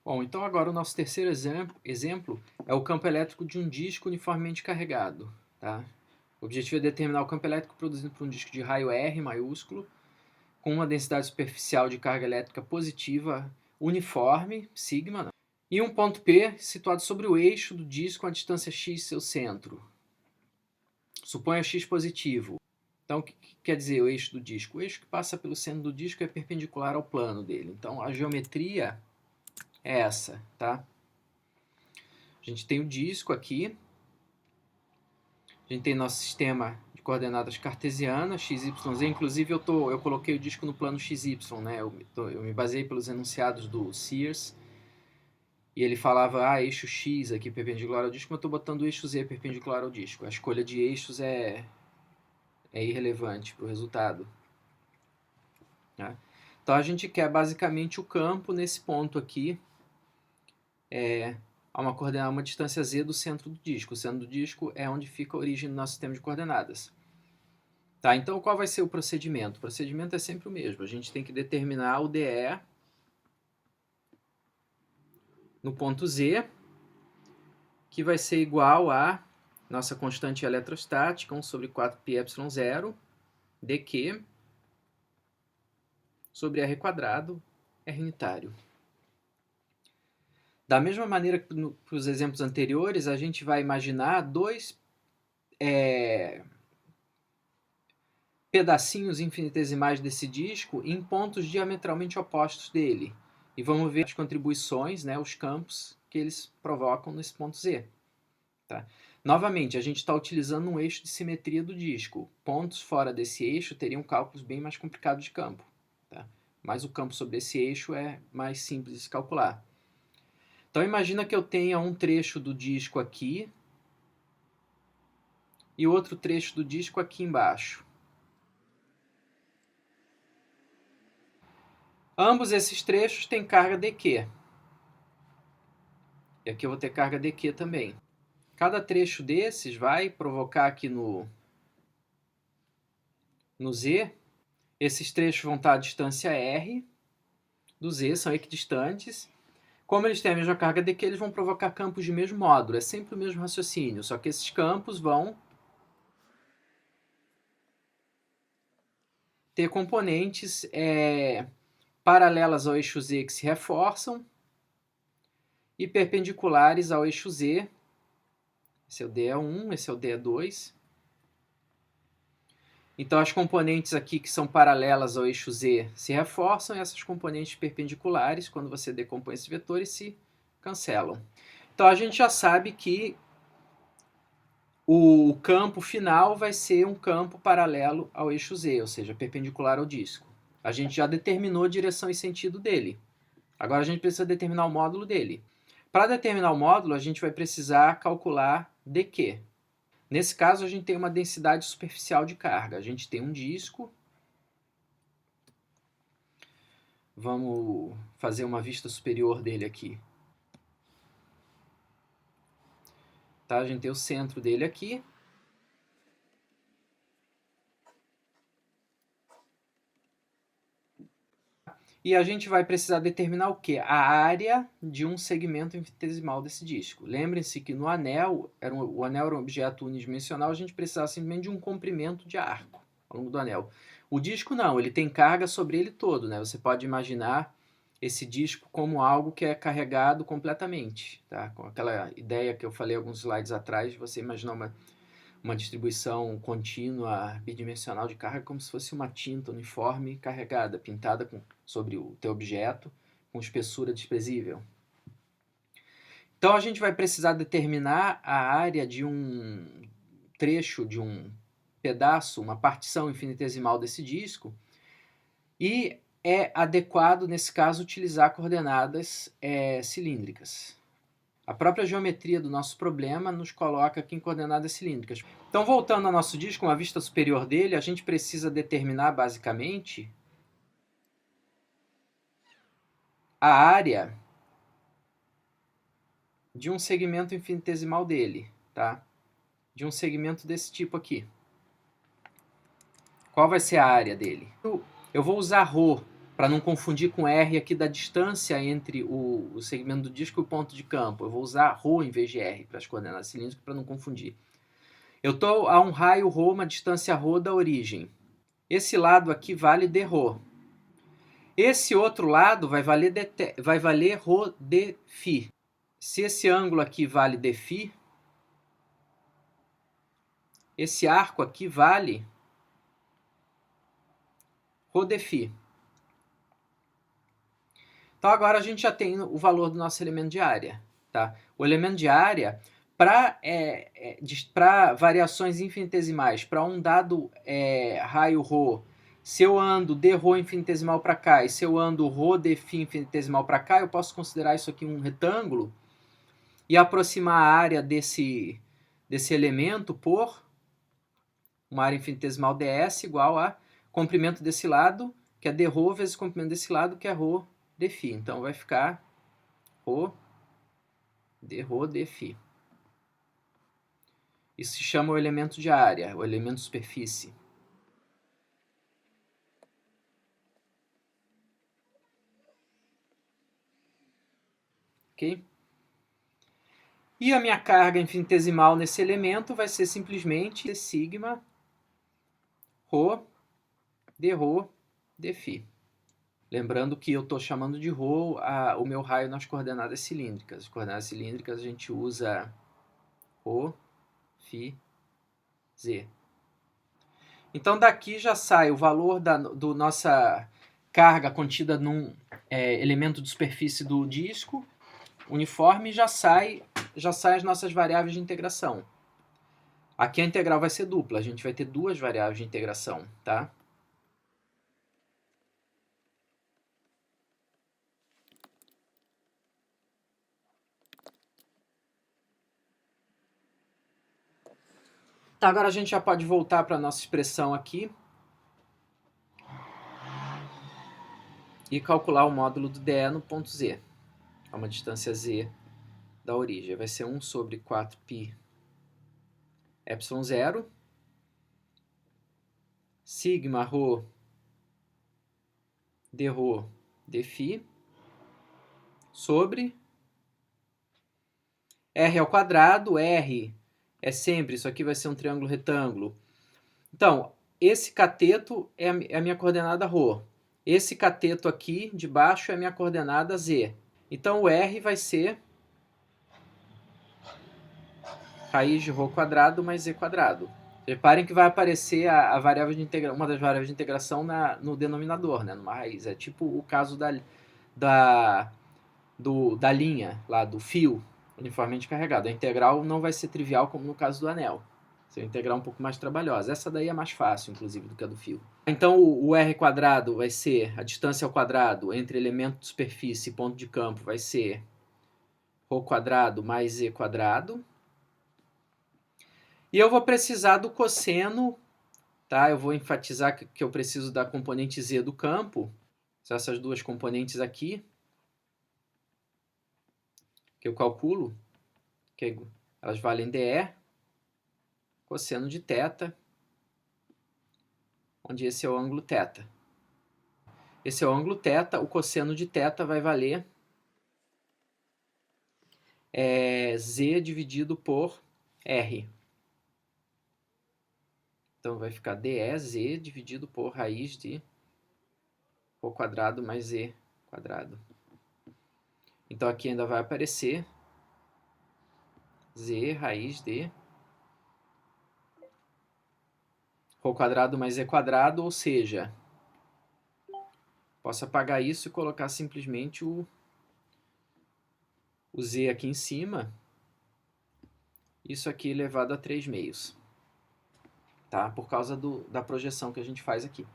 Bom, então agora o nosso terceiro exemplo é o campo elétrico de um disco uniformemente carregado. Tá? O objetivo é determinar o campo elétrico produzido por um disco de raio R maiúsculo, com uma densidade superficial de carga elétrica positiva uniforme, sigma, e um ponto P situado sobre o eixo do disco a distância x seu centro. Suponha x positivo. Então, o que quer dizer o eixo do disco? O eixo que passa pelo centro do disco é perpendicular ao plano dele. Então, a geometria é essa, tá? A gente tem o disco aqui, a gente tem nosso sistema de coordenadas cartesianas, x, y, z. Inclusive, eu coloquei o disco no plano xy, né? Eu me baseei pelos enunciados do Sears, e ele falava, eixo x aqui perpendicular ao disco, mas eu estou botando o eixo z perpendicular ao disco. A escolha de eixos é irrelevante para o resultado. Tá? Então, a gente quer basicamente o campo nesse ponto aqui, a uma distância z do centro do disco. O centro do disco é onde fica a origem do nosso sistema de coordenadas. Tá, então, qual vai ser o procedimento? O procedimento é sempre o mesmo. A gente tem que determinar o dE no ponto z, que vai ser igual a nossa constante eletrostática, 1 sobre 4πε0, dq, sobre r quadrado, r unitário. Da mesma maneira que para os exemplos anteriores, a gente vai imaginar dois pedacinhos infinitesimais desse disco em pontos diametralmente opostos dele. E vamos ver as contribuições, né, os campos que eles provocam nesse ponto Z. Tá? Novamente, a gente está utilizando um eixo de simetria do disco. Pontos fora desse eixo teriam cálculos bem mais complicados de campo. Tá? Mas o campo sobre esse eixo é mais simples de se calcular. Então imagina que eu tenha um trecho do disco aqui e outro trecho do disco aqui embaixo. Ambos esses trechos têm carga dQ. E aqui eu vou ter carga dQ também. Cada trecho desses vai provocar aqui no Z. Esses trechos vão estar à distância R do Z, são equidistantes. Como eles têm a mesma carga dQ, eles vão provocar campos de mesmo módulo. É sempre o mesmo raciocínio, só que esses campos vão ter componentes paralelas ao eixo Z que se reforçam e perpendiculares ao eixo Z. Esse é o DE1, esse é o DE2. Então, as componentes aqui que são paralelas ao eixo Z se reforçam e essas componentes perpendiculares, quando você decompõe esses vetores, se cancelam. Então, a gente já sabe que o campo final vai ser um campo paralelo ao eixo Z, ou seja, perpendicular ao disco. A gente já determinou a direção e sentido dele. Agora a gente precisa determinar o módulo dele. Para determinar o módulo, a gente vai precisar calcular dQ. Nesse caso, a gente tem uma densidade superficial de carga. A gente tem um disco. Vamos fazer uma vista superior dele aqui. Tá? A gente tem o centro dele aqui. E a gente vai precisar determinar o quê? A área de um segmento infinitesimal desse disco. Lembrem-se que no anel, o anel era um objeto unidimensional, a gente precisava simplesmente de um comprimento de arco ao longo do anel. O disco não, ele tem carga sobre ele todo, né? Você pode imaginar esse disco como algo que é carregado completamente, tá? Com aquela ideia que eu falei alguns slides atrás, de você imaginar uma distribuição contínua bidimensional de carga como se fosse uma tinta uniforme carregada, pintada sobre o teu objeto com espessura desprezível. Então a gente vai precisar determinar a área de um trecho, de um pedaço, uma partição infinitesimal desse disco, e é adequado, nesse caso, utilizar coordenadas cilíndricas. A própria geometria do nosso problema nos coloca aqui em coordenadas cilíndricas. Então, voltando ao nosso disco, uma vista superior dele, a gente precisa determinar, basicamente, a área de um segmento infinitesimal dele, tá? De um segmento desse tipo aqui. Qual vai ser a área dele? Eu vou usar ρ para não confundir com R aqui da distância entre o segmento do disco e o ponto de campo. Eu vou usar ρ em vez de R para as coordenadas cilíndricas para não confundir. Eu estou a um raio ρ, uma distância ρ da origem. Esse lado aqui vale dρ. Esse outro lado vai valer ρ dφ. Se esse ângulo aqui vale dφ, esse arco aqui vale ρ dφ. Então agora a gente já tem o valor do nosso elemento de área. Tá? O elemento de área, para variações infinitesimais, para um dado raio ρ, se eu ando dρ infinitesimal para cá e se eu ando ρ dφ infinitesimal para cá, eu posso considerar isso aqui um retângulo e aproximar a área desse elemento por uma área infinitesimal ds igual a comprimento desse lado, que é dρ, vezes comprimento desse lado, que é ρ dφ. Então vai ficar ρ dρ dφ. Isso se chama o elemento de área, o elemento de superfície. Ok? E a minha carga infinitesimal nesse elemento vai ser simplesmente sigma ρ dρ dφ. Lembrando que eu estou chamando de ρ o meu raio nas coordenadas cilíndricas. As coordenadas cilíndricas a gente usa ρ, φ, z. Então daqui já sai o valor do nossa carga contida num elemento de superfície do disco uniforme e já sai as nossas variáveis de integração. Aqui a integral vai ser dupla, a gente vai ter duas variáveis de integração, tá? Tá, agora a gente já pode voltar para a nossa expressão aqui e calcular o módulo do dE no ponto Z, a uma distância Z da origem. Vai ser 1 sobre 4π epsilon 0, sigma ρ dρ dφ, sobre r ao quadrado. R é sempre, isso aqui vai ser um triângulo retângulo. Então, esse cateto é a minha coordenada ρ. Esse cateto aqui de baixo é a minha coordenada z. Então, o r vai ser raiz de ρ quadrado mais z quadrado. Reparem que vai aparecer a variável de uma das variáveis de integração no denominador, né, numa raiz. É tipo o caso da linha, lá do fio uniformemente carregado. A integral não vai ser trivial como no caso do anel. Vai ser uma integral um pouco mais trabalhosa. Essa daí é mais fácil, inclusive, do que a do fio. Então, o r quadrado vai ser a distância ao quadrado entre elemento de superfície e ponto de campo, vai ser ρ quadrado mais z quadrado. E eu vou precisar do cosseno, tá? Eu vou enfatizar que eu preciso da componente z do campo. São essas duas componentes aqui que eu calculo, que elas valem dE, cosseno de θ, onde esse é o ângulo θ. Esse é o ângulo θ, o cosseno de θ vai valer z dividido por r. Então vai ficar dEz dividido por raiz de ρ quadrado mais z quadrado. Então aqui ainda vai aparecer z raiz de ρ quadrado mais z quadrado, ou seja, posso apagar isso e colocar simplesmente o z aqui em cima, isso aqui elevado a 3 meios, tá? Por causa da projeção que a gente faz aqui.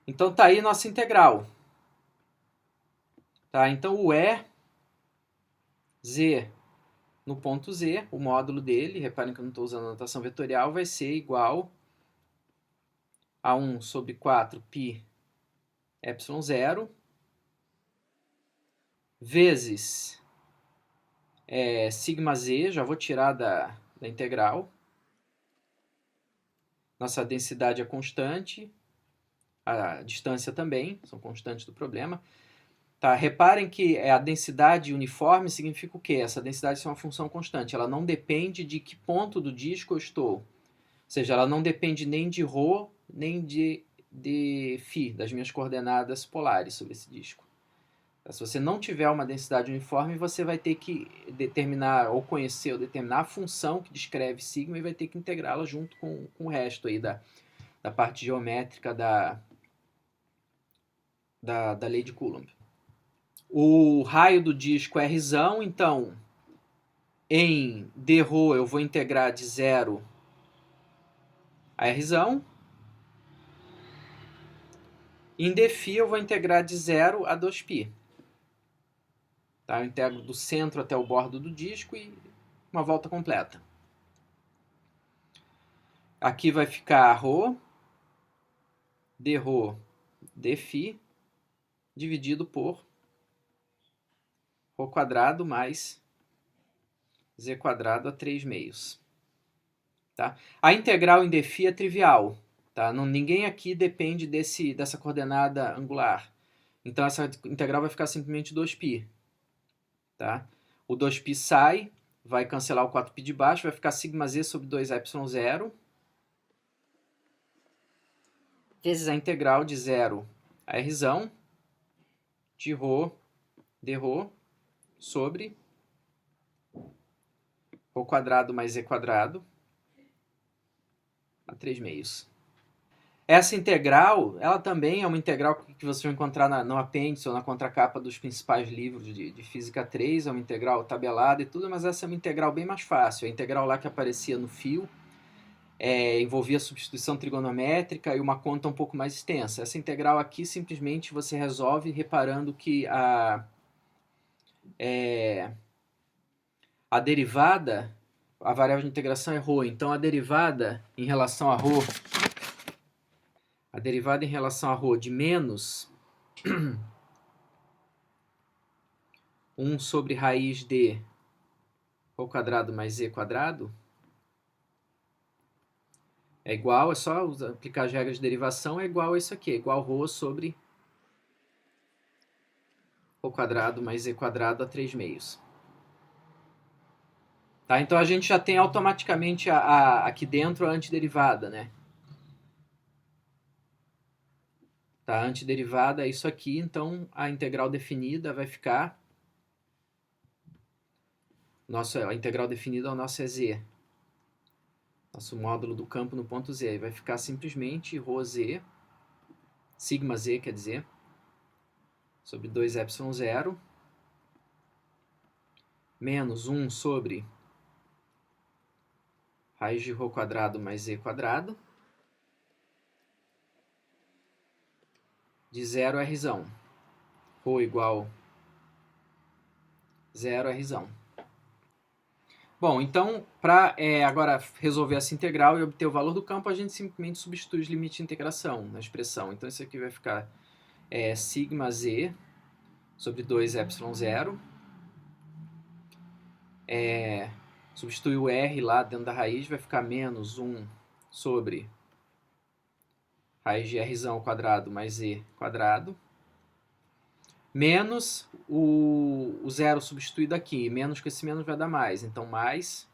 Então tá aí nossa integral. Tá? Então o z no ponto Z, o módulo dele, reparem que eu não estou usando a notação vetorial, vai ser igual a 1 sobre 4π epsilon 0 vezes sigma z, já vou tirar da integral. Nossa densidade é constante. a distância também, são constantes do problema. Tá? Reparem que a densidade uniforme significa o quê? Essa densidade é uma função constante, ela não depende de que ponto do disco eu estou. Ou seja, ela não depende nem de ρ, nem de φ, das minhas coordenadas polares sobre esse disco. Se você não tiver uma densidade uniforme, você vai ter que determinar, ou conhecer, ou determinar a função que descreve sigma e vai ter que integrá-la junto com o resto aí da parte geométrica da lei de Coulomb. O raio do disco é rzão, então em dρ eu vou integrar de 0 a rzão. Em dφ eu vou integrar de 0 a 2π. Tá? Eu integro do centro até o bordo do disco e uma volta completa. Aqui vai ficar ρ, dρ, dφ, dividido por ρ² mais z² a 3 meios. Tá? A integral em dφ é trivial. Tá? Ninguém aqui depende dessa coordenada angular. Então essa integral vai ficar simplesmente 2π. Tá? O 2π sai, vai cancelar o 4π de baixo, vai ficar σz sobre 2ε0, vezes a integral de 0 a rzão de ρ dρ sobre ρ² mais z² a 3 meios. Essa integral, ela também é uma integral que você vai encontrar no apêndice ou na contracapa dos principais livros de Física 3, é uma integral tabelada e tudo, mas essa é uma integral bem mais fácil. A integral lá que aparecia no fio envolvia substituição trigonométrica e uma conta um pouco mais extensa. Essa integral aqui simplesmente você resolve reparando que a derivada, a variável de integração é ρ, então a derivada em relação a ρ, de menos 1 sobre raiz de ρ² mais z² é igual, é só aplicar as regras de derivação, é igual a isso aqui, é igual ρ sobre ρ² mais z² a 3 meios. Tá? Então a gente já tem automaticamente aqui dentro a antiderivada, né? Tá? A antiderivada é isso aqui, então a integral definida vai ficar... a integral definida é o nosso z. Nosso módulo do campo no ponto z. Vai ficar simplesmente ρz, sigma z, quer dizer, sobre 2ε0, menos 1 sobre raiz de ρ² mais z², de 0 a rzão. Ρ igual 0 a rzão. Bom, então, para agora resolver essa integral e obter o valor do campo, a gente simplesmente substitui os limites de integração na expressão. Então, isso aqui vai ficar sigma z sobre 2ε0. Substitui o r lá dentro da raiz, vai ficar menos 1 sobre raiz de rzão² mais z², menos o zero substituído aqui, menos que esse menos vai dar mais, então mais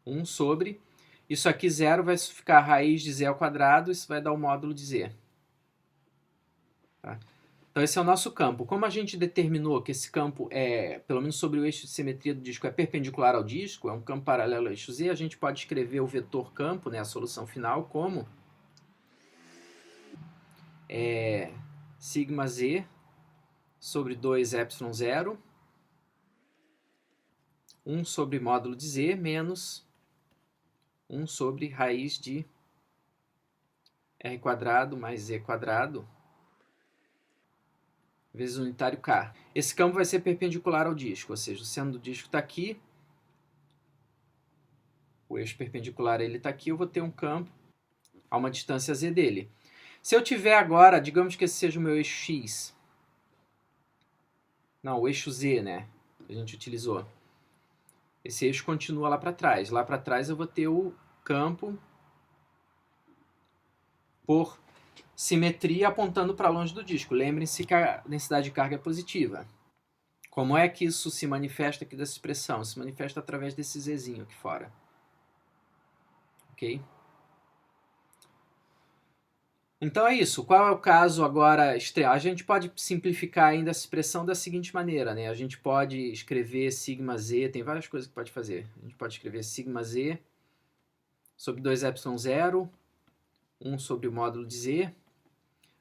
1 sobre, isso aqui zero vai ficar raiz de z², isso vai dar o módulo de z. Tá? Então esse é o nosso campo. Como a gente determinou que esse campo pelo menos sobre o eixo de simetria do disco, é perpendicular ao disco, é um campo paralelo ao eixo z, a gente pode escrever o vetor campo, né, a solução final, como sigma z sobre 2ε0, 1 sobre módulo de z, menos 1 sobre raiz de r² mais z² vezes unitário k. Esse campo vai ser perpendicular ao disco, ou seja, o centro do disco está aqui, o eixo perpendicular ele está aqui, eu vou ter um campo a uma distância z dele. Se eu tiver agora, digamos que esse seja o meu eixo x, não, o eixo z, né, que a gente utilizou, esse eixo continua lá para trás. Lá para trás eu vou ter o campo por simetria apontando para longe do disco. Lembrem-se que a densidade de carga é positiva. Como é que isso se manifesta aqui dessa expressão? Se manifesta através desse Zzinho aqui fora. Ok? Então é isso. Qual é o caso agora extremo? A gente pode simplificar ainda essa expressão da seguinte maneira, né? A gente pode escrever sigma z, tem várias coisas que pode fazer. A gente pode escrever sigma z sobre 2ε0, 1 sobre o módulo de z.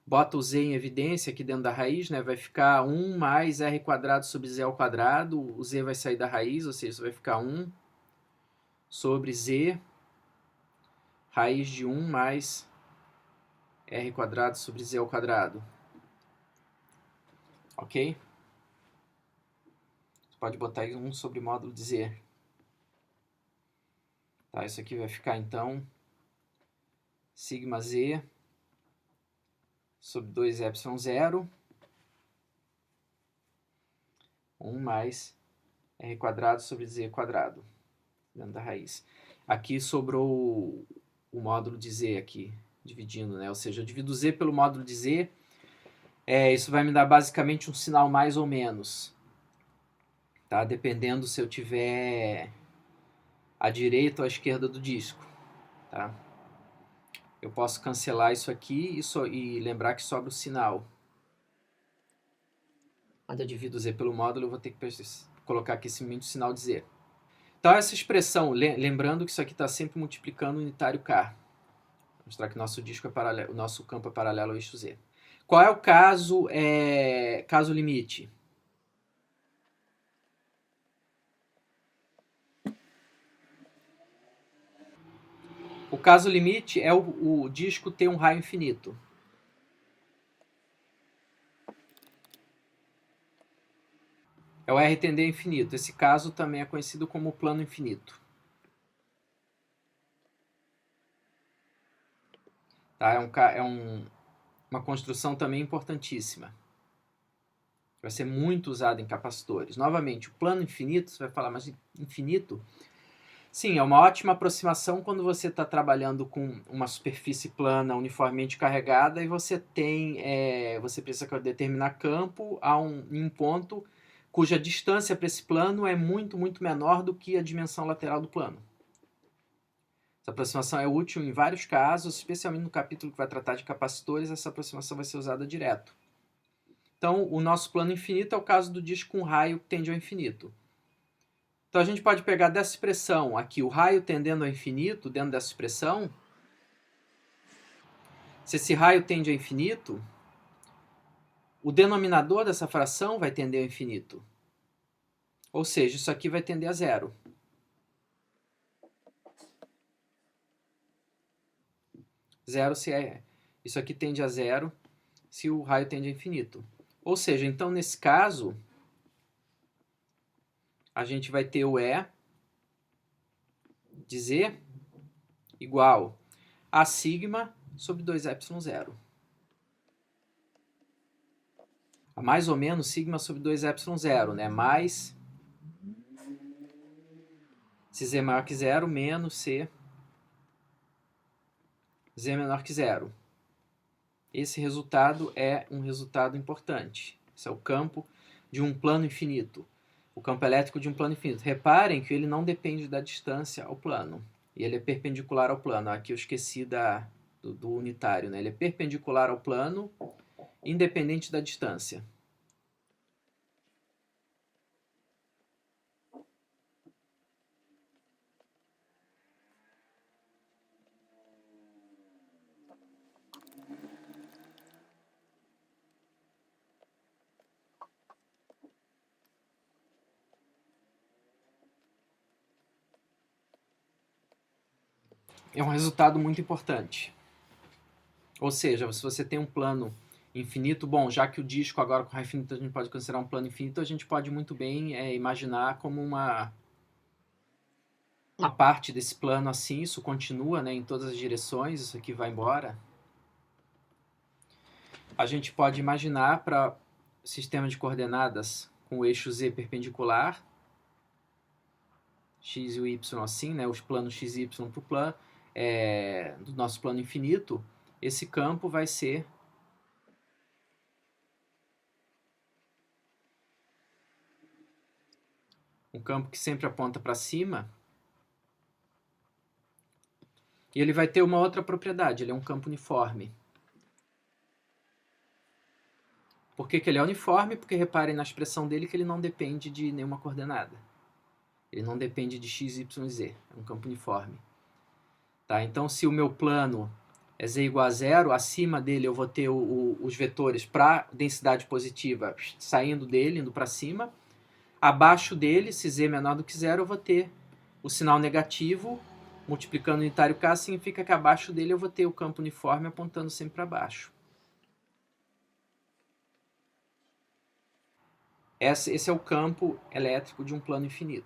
Bota o z em evidência aqui dentro da raiz, né? Vai ficar 1 mais r quadrado sobre z ao quadrado. O z vai sair da raiz, ou seja, isso vai ficar 1 sobre z, raiz de 1 mais r quadrado sobre z ao quadrado. Ok? Você pode botar aí 1 sobre módulo de z. Tá, isso aqui vai ficar, então, sigma z sobre 2ε0, 1 mais r quadrado sobre z quadrado, dentro da raiz. Aqui sobrou o módulo de z aqui, dividindo, né? Ou seja, eu divido z pelo módulo de z, isso vai me dar basicamente um sinal mais ou menos, tá? Dependendo se eu tiver à direita ou à esquerda do disco, tá? Eu posso cancelar isso aqui e lembrar que sobra o sinal. Quando eu divido z pelo módulo, eu vou ter que colocar aqui simplesmente o sinal de z. Então essa expressão, lembrando que isso aqui está sempre multiplicando o unitário k. Vou mostrar que nosso disco é paralelo, o nosso campo é paralelo ao eixo z. Qual é o caso, caso limite? O caso limite é o disco ter um raio infinito. É o R tender a infinito. Esse caso também é conhecido como plano infinito. Tá? Uma construção também importantíssima. Vai ser muito usada em capacitores. Novamente, o plano infinito, você vai falar, mas infinito? Sim, é uma ótima aproximação quando você está trabalhando com uma superfície plana uniformemente carregada e você você precisa determinar campo em um ponto cuja distância para esse plano é muito, muito menor do que a dimensão lateral do plano. Essa aproximação é útil em vários casos, especialmente no capítulo que vai tratar de capacitores, essa aproximação vai ser usada direto. Então, o nosso plano infinito é o caso do disco com raio que tende ao infinito. Então, a gente pode pegar dessa expressão aqui, o raio tendendo ao infinito, dentro dessa expressão. Se esse raio tende ao infinito, o denominador dessa fração vai tender ao infinito. Ou seja, isso aqui vai tender a zero. Zero se isso aqui tende a zero se o raio tende a infinito. Ou seja, então, nesse caso, a gente vai ter o E de Z igual a sigma sobre 2ε0. A mais ou menos sigma sobre 2ε0, né? Mais se Z é maior que zero, menos se Z é menor que zero. Esse resultado é um resultado importante. Esse é o campo de um plano infinito. O campo elétrico de um plano infinito. Reparem que ele não depende da distância ao plano. E ele é perpendicular ao plano. Aqui eu esqueci do unitário, né? Ele é perpendicular ao plano, independente da distância. É um resultado muito importante. Ou seja, se você tem um plano infinito, bom, já que o disco agora com raio infinito a gente pode considerar um plano infinito, a gente pode muito bem imaginar como uma parte desse plano assim, isso continua, né, em todas as direções, isso aqui vai embora. A gente pode imaginar para sistema de coordenadas com o eixo z perpendicular, x e o y assim, né, os planos x e y para o plano, do nosso plano infinito, esse campo vai ser um campo que sempre aponta para cima, e ele vai ter uma outra propriedade, ele é um campo uniforme. Por que ele é uniforme? Porque reparem na expressão dele que ele não depende de nenhuma coordenada. Ele não depende de x, y, z. É um campo uniforme. Tá? Então, se o meu plano é z igual a zero, acima dele eu vou ter os vetores para densidade positiva saindo dele, indo para cima. Abaixo dele, se z é menor do que zero, eu vou ter o sinal negativo multiplicando o unitário k, significa que abaixo dele eu vou ter o campo uniforme apontando sempre para baixo. Esse é o campo elétrico de um plano infinito.